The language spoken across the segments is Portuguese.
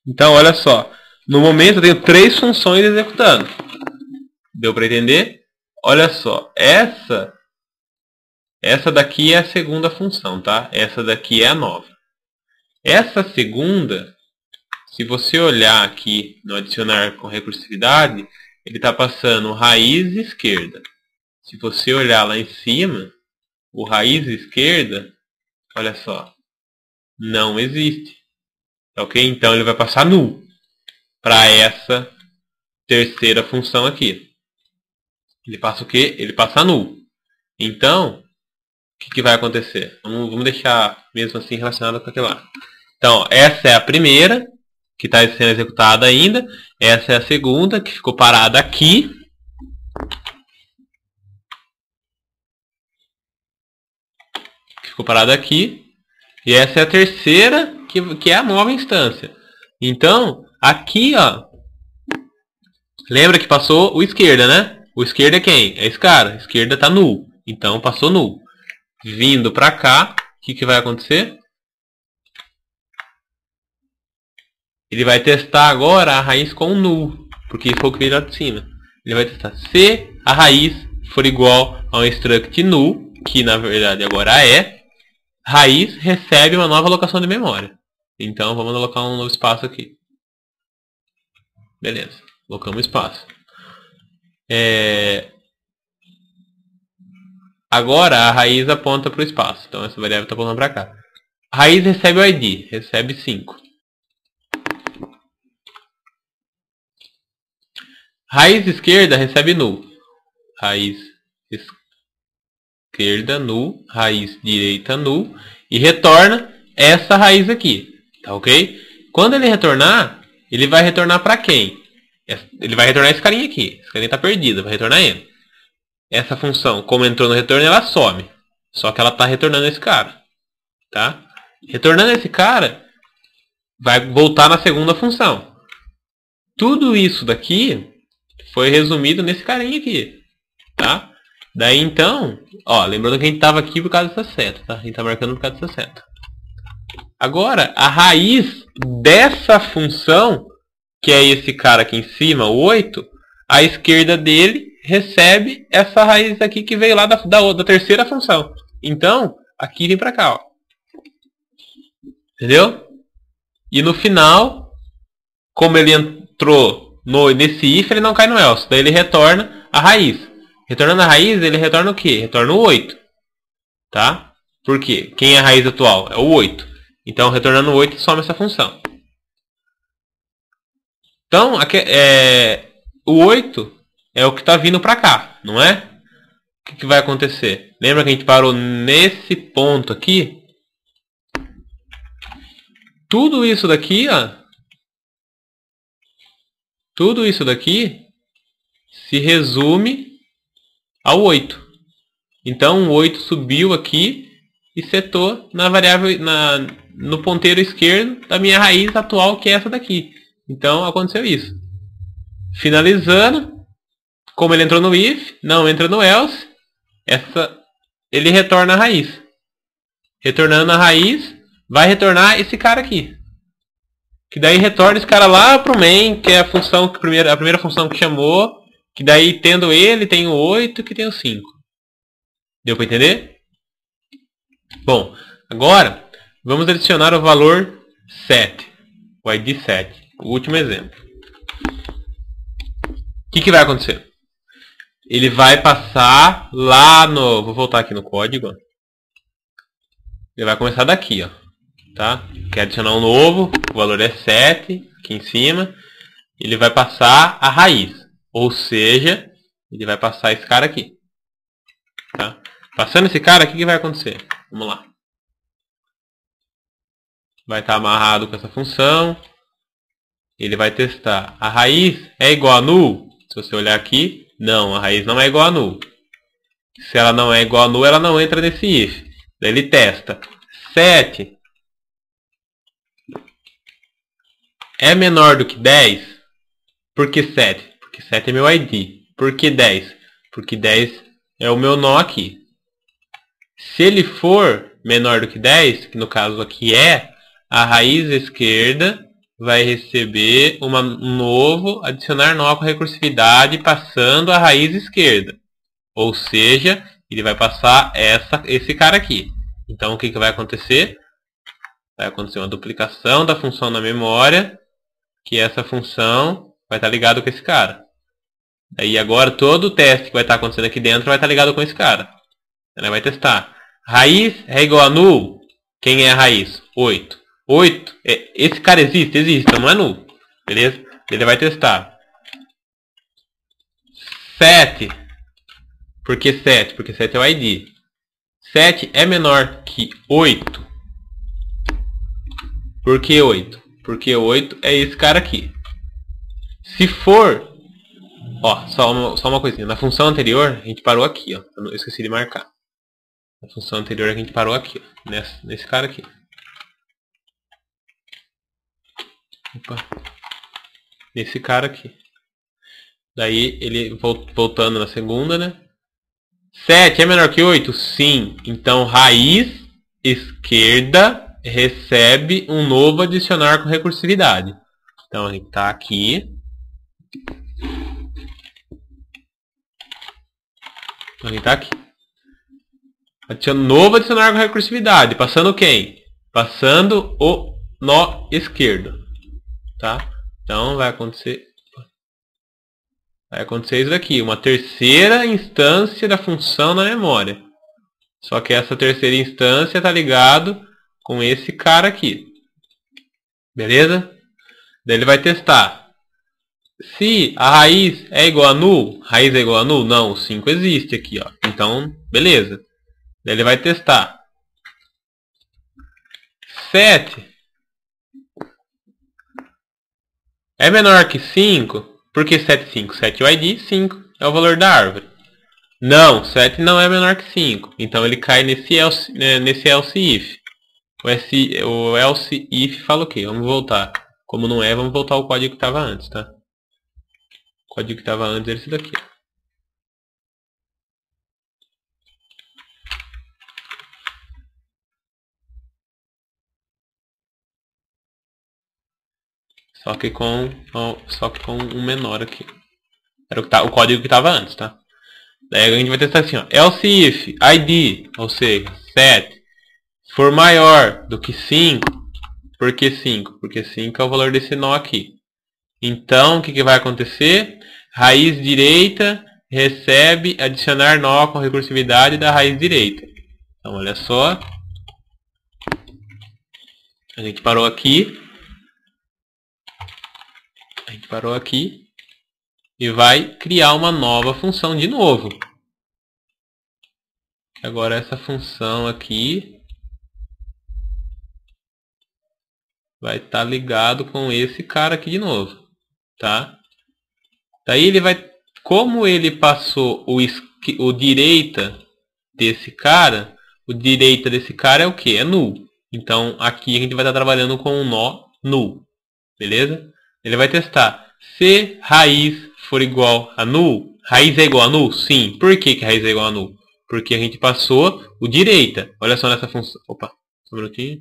Então, olha só. No momento eu tenho 3 funções executando. Deu para entender? Olha só. Essa daqui é a segunda função, tá? Essa daqui é a nova. Essa segunda, se você olhar aqui no adicionar com recursividade, ele está passando raiz esquerda. Se você olhar lá em cima, o raiz esquerda, olha só, não existe. Ok? Então ele vai passar null para essa terceira função aqui. Ele passa o quê? Ele passa null. Então, o que vai acontecer? Vamos deixar mesmo assim relacionado com aquilo lá. Então, essa é a primeira, que está sendo executada ainda. Essa é a segunda, que ficou parada aqui. Ficou parada aqui. E essa é a terceira, que é a nova instância. Então, aqui, ó. Lembra que passou o esquerda, né? O esquerda é quem? É esse cara. A esquerda está null. Então, passou null. Vindo para cá, o que vai acontecer? Ele vai testar agora a raiz com null, porque foi o que veio lá de cima. Ele vai testar se a raiz for igual a um struct null, que na verdade agora é, raiz recebe uma nova alocação de memória. Então vamos alocar um novo espaço aqui. Beleza, colocamos espaço. Agora a raiz aponta para o espaço, então essa variável está apontando para cá. A raiz recebe o ID, recebe 5. Raiz esquerda recebe null. Raiz esquerda null, raiz direita null e retorna essa raiz aqui, tá ok? Quando ele retornar, ele vai retornar para quem? Ele vai retornar esse carinha aqui. Esse carinha está perdido, vai retornar ele. Essa função, como entrou no retorno, ela some. Só que ela está retornando esse cara, tá? Retornando esse cara, vai voltar na segunda função. Tudo isso daqui foi resumido nesse carinha aqui, tá? Daí então, ó, lembrando que a gente estava aqui por causa dessa seta, tá? A gente está marcando por causa dessa seta. Agora, a raiz dessa função, que é esse cara aqui em cima, o 8, a esquerda dele recebe essa raiz aqui que veio lá da terceira função. Então, aqui vem para cá, ó. Entendeu? E no final, como ele entrou nesse if, ele não cai no else. Daí ele retorna a raiz. Retornando a raiz, ele retorna o quê? Retorna o 8. Tá? Por quê? Quem é a raiz atual? É o 8. Então, retornando o 8, soma essa função. Então, o 8 é o que está vindo para cá, não é? O que vai acontecer? Lembra que a gente parou nesse ponto aqui? Tudo isso daqui, ó. Tudo isso daqui se resume ao 8. Então, o 8 subiu aqui e setou na variável, no ponteiro esquerdo da minha raiz atual, que é essa daqui. Então, aconteceu isso. Finalizando, como ele entrou no if, não entra no else, ele retorna a raiz. Retornando a raiz, vai retornar esse cara aqui. Que daí retorna esse cara lá pro main, que é a primeira função que chamou. Que daí, tendo ele, tem o 8 que tem o 5. Deu para entender? Bom, agora vamos adicionar o valor 7. O ID 7. O último exemplo. O que vai acontecer? Ele vai passar lá no... Vou voltar aqui no código. Ele vai começar daqui, ó. Tá? Quer adicionar um novo. O valor é 7. Aqui em cima. Ele vai passar a raiz. Ou seja, ele vai passar esse cara aqui. Tá? Passando esse cara, o que vai acontecer? Vamos lá. Vai estar amarrado com essa função. Ele vai testar. A raiz é igual a null? Se você olhar aqui, não, a raiz não é igual a null. Se ela não é igual a null, ela não entra nesse if. Daí ele testa. 7 é menor do que 10? Por que 7? Porque 7 é meu ID. Por que 10? Porque 10 é o meu nó aqui. Se ele for menor do que 10, que no caso aqui é, a raiz esquerda vai receber um novo adicionar nó com recursividade passando a raiz esquerda. Ou seja, ele vai passar esse cara aqui. Então o que vai acontecer? Vai acontecer uma duplicação da função na memória, que essa função vai estar ligada com esse cara. Aí agora todo o teste que vai estar acontecendo aqui dentro vai estar ligado com esse cara. Ele vai testar. Raiz é igual a null. Quem é a raiz? 8. 8. Esse cara existe? Existe, então não é null. Beleza? Ele vai testar. 7. Por que 7? Porque 7 é o ID. 7 é menor que 8. Por que 8? Porque 8 é esse cara aqui. Se for... Ó, só uma coisinha. Na função anterior, a gente parou aqui, ó. Eu esqueci de marcar. Na função anterior, a gente parou aqui, ó. Nesse cara aqui. Opa. Nesse cara aqui. Daí, ele voltando na segunda, né? 7 é menor que 8? Sim. Então, raiz esquerda recebe um novo adicionar com recursividade. Então, a gente está aqui. Então, a gente está aqui. Novo adicionar com recursividade. Passando quem? Passando o nó esquerdo. Tá? Então, vai acontecer isso daqui. Uma terceira instância da função na memória. Só que essa terceira instância está ligado com esse cara aqui. Beleza? Daí ele vai testar. Se a raiz é igual a null, raiz é igual a null? Não, o 5 existe aqui, ó. Então, beleza. Daí ele vai testar. 7 é menor que 5? Por que 7 e 5? 7 é o ID, 5 é o valor da árvore. Não, 7 não é menor que 5. Então ele cai nesse else if. O else if fala o quê? Vamos voltar. Como não é, vamos voltar ao código que estava antes, tá? O código que estava antes era esse daqui. Só que com um menor aqui. Era o código que estava antes, tá? Daí a gente vai testar assim, ó. Else if id, ou seja, 7, for maior do que 5. Por que 5? Porque 5 é o valor desse nó aqui. Então, o que vai acontecer? Raiz direita recebe adicionar nó com recursividade da raiz direita. Então, olha só. A gente parou aqui. E vai criar uma nova função de novo. Agora essa função aqui vai estar ligado com esse cara aqui de novo, tá? Daí ele vai, como ele passou o direita desse cara, o direita desse cara é o que? É null. Então aqui a gente vai estar trabalhando com um nó null, beleza? Ele vai testar se raiz for igual a null. Raiz é igual a null? Sim. Por que raiz é igual a null? Porque a gente passou o direita. Olha só nessa função. Opa, só um minutinho.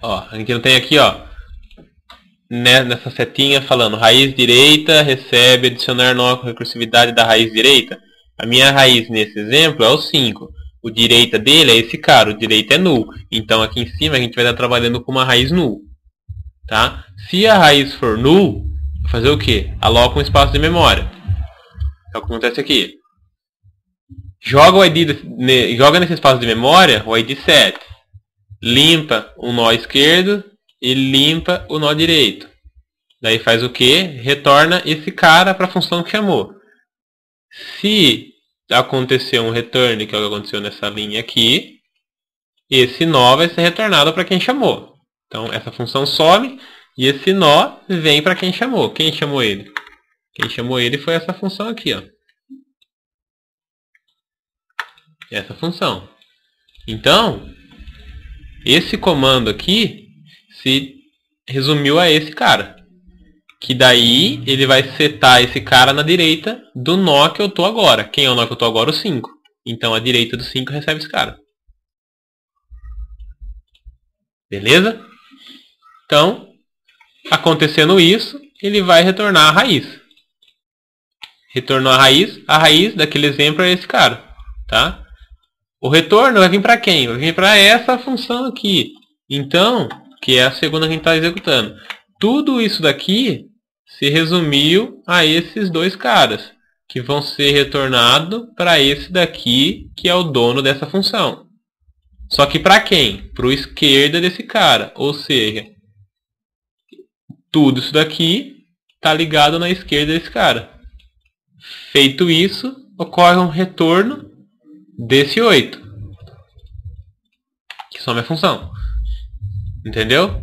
Ó, a gente não tem aqui, ó, nessa setinha falando raiz direita recebe adicionar nó com recursividade da raiz direita. A minha raiz nesse exemplo é o 5. O direita dele é esse cara, o direita é null. Então aqui em cima a gente vai estar trabalhando com uma raiz null. Tá? Se a raiz for null, vai fazer o quê? Aloca um espaço de memória. É o que acontece aqui. Joga nesse espaço de memória o ID 7. Limpa o nó esquerdo e limpa o nó direito. Daí faz o quê? Retorna esse cara para a função que chamou. Se acontecer um return, que é o que aconteceu nessa linha aqui, esse nó vai ser retornado para quem chamou. Então essa função some e esse nó vem para quem chamou. Quem chamou ele? Quem chamou ele foi essa função aqui, ó. Essa função. Então, esse comando aqui se resumiu a esse cara. Que daí ele vai setar esse cara na direita do nó que eu tô agora. Quem é o nó que eu tô agora? O 5. Então a direita do 5 recebe esse cara. Beleza? Então, acontecendo isso, ele vai retornar a raiz. Retornou a raiz daquele exemplo é esse cara, tá? O retorno vai vir para quem? Vai vir para essa função aqui. Então, que é a segunda que a gente está executando. Tudo isso daqui se resumiu a esses dois caras, que vão ser retornados para esse daqui, que é o dono dessa função. Só que para quem? Para o esquerda desse cara. Ou seja, tudo isso daqui está ligado na esquerda desse cara. Feito isso, ocorre um retorno desse 8, que só é minha função. Entendeu?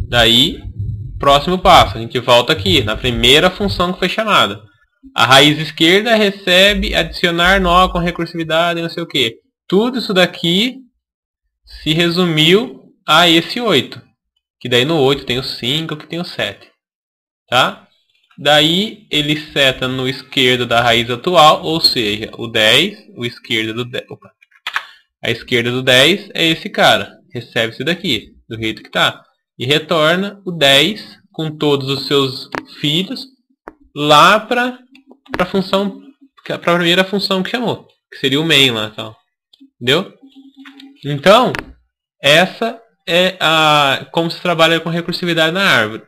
Daí, próximo passo, a gente volta aqui, na primeira função que foi chamada. A raiz esquerda recebe adicionar nó com recursividade, não sei o que. Tudo isso daqui se resumiu a esse 8. Que daí no 8 tem o 5, que tem o 7. Tá? Daí ele seta no esquerdo da raiz atual, ou seja, o 10, o esquerdo do 10. Opa. A esquerda do 10 é esse cara. Recebe isso daqui, do jeito que está. E retorna o 10 com todos os seus filhos lá para a primeira função que chamou, que seria o main lá, tal. Entendeu? Então, essa é como se trabalha com recursividade na árvore.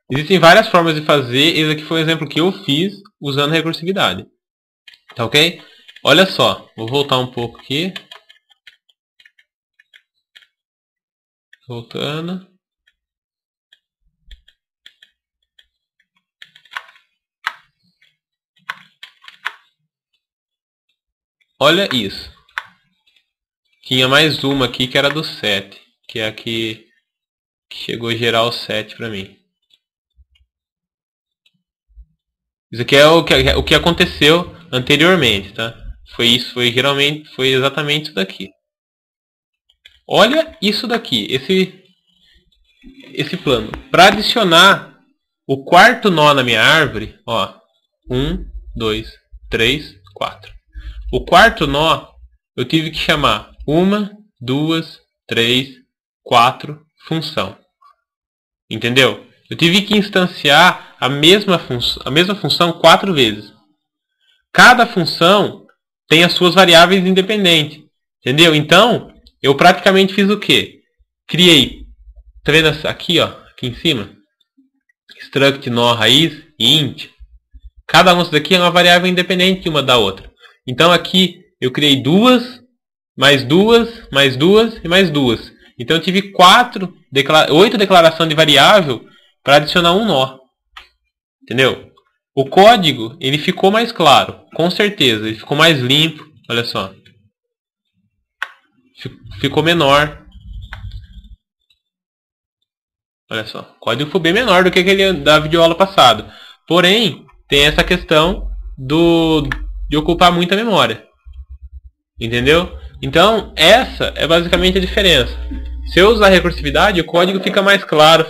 Existem várias formas de fazer. Esse aqui foi um exemplo que eu fiz usando recursividade. Tá ok? Olha só, vou voltar um pouco aqui. Voltando. Olha isso. Tinha mais uma aqui que era do 7. Que é a que chegou a gerar o 7 para mim. Isso aqui é o que aconteceu anteriormente, tá? Foi exatamente isso daqui. Olha isso daqui, esse plano. Para adicionar o quarto nó na minha árvore, ó, 1, 2, 3, 4. O quarto nó eu tive que chamar 1, 2, 3, 4 função. Entendeu? Eu tive que instanciar a mesma função 4 vezes. Cada função tem as suas variáveis independentes. Entendeu? Então, eu praticamente fiz o quê? Criei, tá vendo aqui, ó, aqui em cima? Struct nó raiz e int. Cada uma daqui é uma variável independente uma da outra. Então aqui eu criei 2, mais 2, mais 2 e mais 2. Então eu tive 8 declarações de variável para adicionar um nó. Entendeu? O código ele ficou mais claro, com certeza. Ele ficou mais limpo. Olha só. Ficou menor. Olha só. O código ficou bem menor do que aquele da videoaula passada. Porém, tem essa questão de ocupar muita memória. Entendeu? Então, essa é basicamente a diferença. Se eu usar recursividade, o código fica mais claro.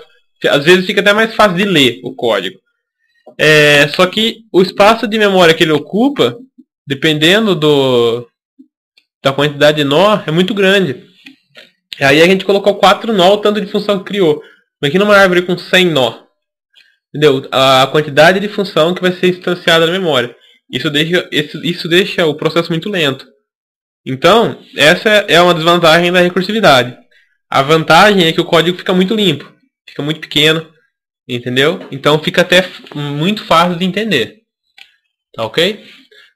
Às vezes fica até mais fácil de ler o código. Só que o espaço de memória que ele ocupa, dependendo da quantidade de nó, é muito grande. Aí a gente colocou 4 nó, o tanto de função que criou. Mas aqui numa árvore com 100 nó. Entendeu? A quantidade de função que vai ser instanciada na memória. Isso deixa o processo muito lento. Então, essa é uma desvantagem da recursividade. A vantagem é que o código fica muito limpo. Fica muito pequeno. Entendeu? Então fica até muito fácil de entender. Tá ok?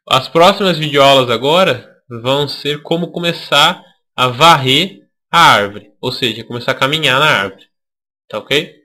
As próximas videoaulas agora vão ser como começar a varrer a árvore. Ou seja, começar a caminhar na árvore. Tá ok?